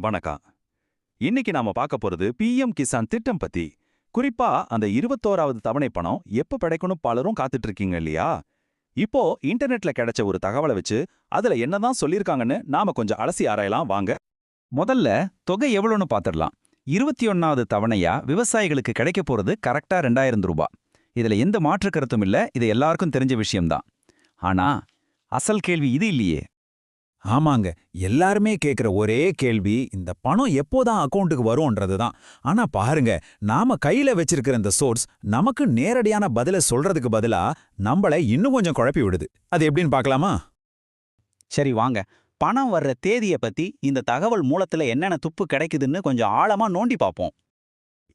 வணக்கம். இன்னைக்கு நாம பார்க்க போறது பிஎம் கிசான் திட்டம் பத்தி. குறிப்பா அந்த 21வது தவணை பணம் எப்ப கிடைக்கும்னு பலரும் காத்துட்டு இருக்கீங்க இல்லையா? இப்போ இன்டர்நெட்ல கிடைச்ச ஒரு தகவலை வச்சு அதுல என்னதான் சொல்லிருக்காங்கன்னு நாம கொஞ்சம் அலசி ஆராயலாம் வாங்க. முதல்ல தொகை எவ்வளவுன்னு பாத்துடலாம். 21வது தவணையா விவசாயிகளுக்கு கிடைக்க போறது கரெக்டா 2000 ரூபாய். இதுல எந்த மாற்று கருத்தும் இல்ல, இது எல்லாருக்கும் தெரிஞ்ச விஷயம்தான். ஆனா அசல் கேள்வி இது இல்லையே. ஆமாங்க, எல்லாருமே கேக்குற ஒரே கேள்வி இந்த பணம் எப்போதான் அக்கவுண்ட்டுக்கு வரும்ன்றதுதான். ஆனா பாருங்க, நாம கையில வச்சிருக்கிற இந்த சோர்ஸ் நமக்கு நேரடியான பதில சொல்றதுக்கு பதிலா நம்மள இன்னும் கொஞ்சம் குழப்பி விடுது. அது எப்படின்னு பார்க்கலாமா? சரி வாங்க, பணம் வர்ற தேதியை பத்தி இந்த தகவல் மூலத்துல என்னென்ன துப்பு கிடைக்குதுன்னு கொஞ்சம் ஆழமா நோண்டி பார்ப்போம்.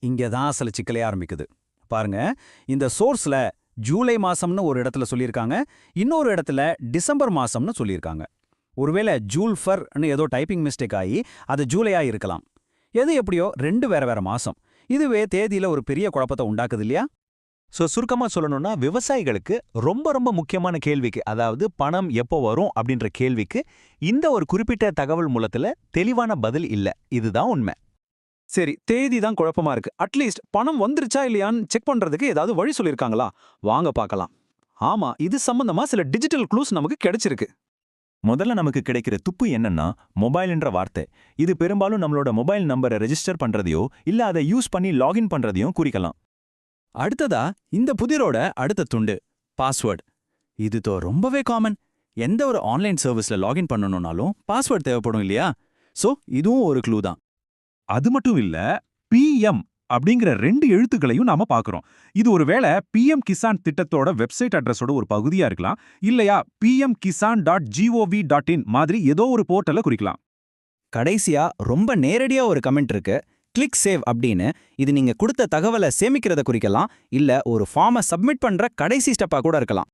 இங்க தான் அசல சிக்கலே ஆரம்பிக்குது. பாருங்க, இந்த சோர்ஸ்ல ஜூலை மாசம்னு ஒரு இடத்துல சொல்லியிருக்காங்க, இன்னொரு இடத்துல டிசம்பர் மாசம்னு சொல்லியிருக்காங்க. ஒருவேளை ஜூல்ஃபர்னு ஏதோ டைப்பிங் மிஸ்டேக் ஆகி அது ஜூலையா இருக்கலாம். எது எப்படியோ ரெண்டு வேற வேற மாசம். இதுவே தேதியில ஒரு பெரிய குழப்பத்தை உண்டாக்குது இல்லையா? சுருக்கமா சொல்லணும்னா விவசாயிகளுக்கு ரொம்ப ரொம்ப முக்கியமான கேள்விக்கு, அதாவது பணம் எப்போ வரும் அப்படின்ற கேள்விக்கு இந்த ஒரு குறிப்பிட்ட தகவல் மூலத்துல தெளிவான பதில் இல்ல. இதுதான் உண்மை. சரி, தேதி தான் குழப்பமா இருக்கு. அட்லீஸ்ட் பணம் வந்துருச்சா இல்லையான்னு செக் பண்றதுக்கு ஏதாவது வழி சொல்லிருக்காங்களா? வாங்க பார்க்கலாம். ஆமா, இது சம்பந்தமா சில டிஜிட்டல் க்ளூஸ் நமக்கு கிடைச்சிருக்கு. முதல்ல நமக்கு கிடைக்கிற துப்பு என்னன்னா மொபைல்ன்ற வார்த்தை. இது பெரும்பாலும் நம்மளோட மொபைல் நம்பரை ரெஜிஸ்டர் பண்றதையோ இல்ல அதை யூஸ் பண்ணி லாகின் பண்றதையும் குறிக்கலாம். அடுத்ததா இந்த புதிரோட அடுத்த துண்டு பாஸ்வேர்டு. இதுதோ ரொம்பவே காமன். எந்த ஒரு ஆன்லைன் சர்வீஸ்ல லாகின் பண்ணணும்னாலும் பாஸ்வேர்டு தேவைப்படும் இல்லையா? சோ இதுவும் ஒரு க்ளூ தான். அது மட்டும் இல்ல, பிஎம் அப்படிங்கிற 2 எழுத்துக்களையும் நாம பார்க்கிறோம். இது ஒருவேளை பிஎம் கிசான் திட்டத்தோட வெப்சைட் அட்ரஸோட ஒரு பகுதியா இருக்கலாம், இல்லையா pmkisan.gov.in மாதிரி ஏதோ ஒரு போர்ட்டலை குறிக்கலாம். கடைசியா ரொம்ப நேரடியா ஒரு கமெண்ட் இருக்கு, கிளிக் சேவ் அப்படின்னு. இது நீங்க கொடுத்த தகவலை சேமிக்கிறத குறிக்கலாம், இல்ல ஒரு ஃபார்மை சப்மிட் பண்ற கடைசி ஸ்டெப்பா கூட இருக்கலாம்.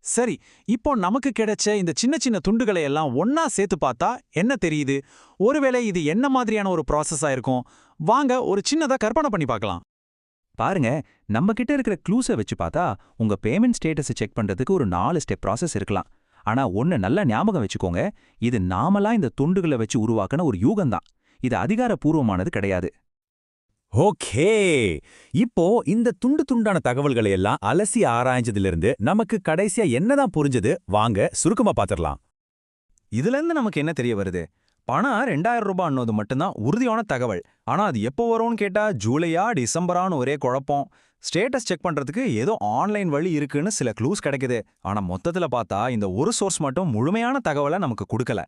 சரி, இப்போ நமக்கு கிடைச்ச இந்த சின்ன சின்ன துண்டுகளை எல்லாம் ஒன்னா சேர்த்து பார்த்தா என்ன தெரியுது? ஒருவேளை இது என்ன மாதிரியான ஒரு ப்ராசஸா இருக்கும்? வாங்க ஒரு சின்னதா கற்பனை பண்ணி பார்க்கலாம். பாருங்க, நம்ம கிட்ட இருக்கிற க்ளூஸை வச்சு பார்த்தா உங்க பேமெண்ட் ஸ்டேட்டஸை செக் பண்றதுக்கு ஒரு 4 ஸ்டெப் ப்ராசஸ் இருக்கலாம். ஆனா ஒன்னு நல்லா ஞாபகம் வச்சுக்கோங்க, இது நாமளா இந்த துண்டுகளை வச்சு உருவாக்கின ஒரு யூகம்தான். இது அதிகாரப்பூர்வமானது கிடையாது. ஓகே, இப்போ இந்த துண்டு துண்டான தகவல்களை எல்லாம் அலசி ஆராய்ஞ்சதிலிருந்து நமக்கு கடைசியா என்னதான் புரிஞ்சது? வாங்க சுருக்கமா பாத்திரலாம். இதுல இருந்து நமக்கு என்ன தெரிய வருது? பணம் 2000 ரூபாய் மட்டும்தான் உறுதியான தகவல். ஆனா அது எப்போ வரும்னு கேட்டா ஜூலையா டிசம்பரான்னு ஒரே குழப்பம். ஸ்டேட்டஸ் செக் பண்றதுக்கு ஏதோ ஆன்லைன் வழி இருக்குன்னு சில க்ளூஸ் கிடைக்குது. ஆனா மொத்தத்துல பார்த்தா இந்த ஒரு சோர்ஸ் மட்டும் முழுமையான தகவலை நமக்கு கொடுக்கல.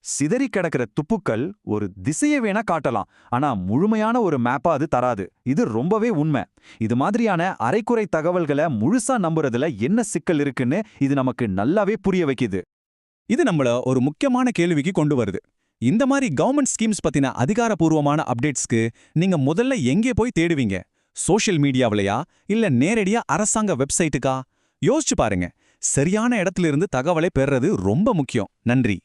சிதறி கிடக்கிற துப்புக்கள் ஒரு திசையை வேணா காட்டலாம், ஆனா முழுமையான ஒரு மேப்பா அது தராது. இது ரொம்பவே உண்மை. இது மாதிரியான அரைக்குறை தகவல்களை முழுசா நம்புறதுல என்ன சிக்கல் இருக்குன்னு இது நமக்கு நல்லாவே புரிய வைக்குது. இது நம்மள ஒரு முக்கியமான கேள்விக்கு கொண்டு வருது. இந்த மாதிரி கவர்மெண்ட் ஸ்கீம்ஸ் பத்தின அதிகாரப்பூர்வமான அப்டேட்ஸ்க்கு நீங்க முதல்ல எங்கே போய் தேடுவீங்க? சோஷியல் மீடியாவிலையா, இல்ல நேரடியா அரசாங்க வெப்சைட்டுக்கா? யோசிச்சு பாருங்க. சரியான இடத்துல இருந்து தகவலை பெறுறது ரொம்ப முக்கியம். நன்றி.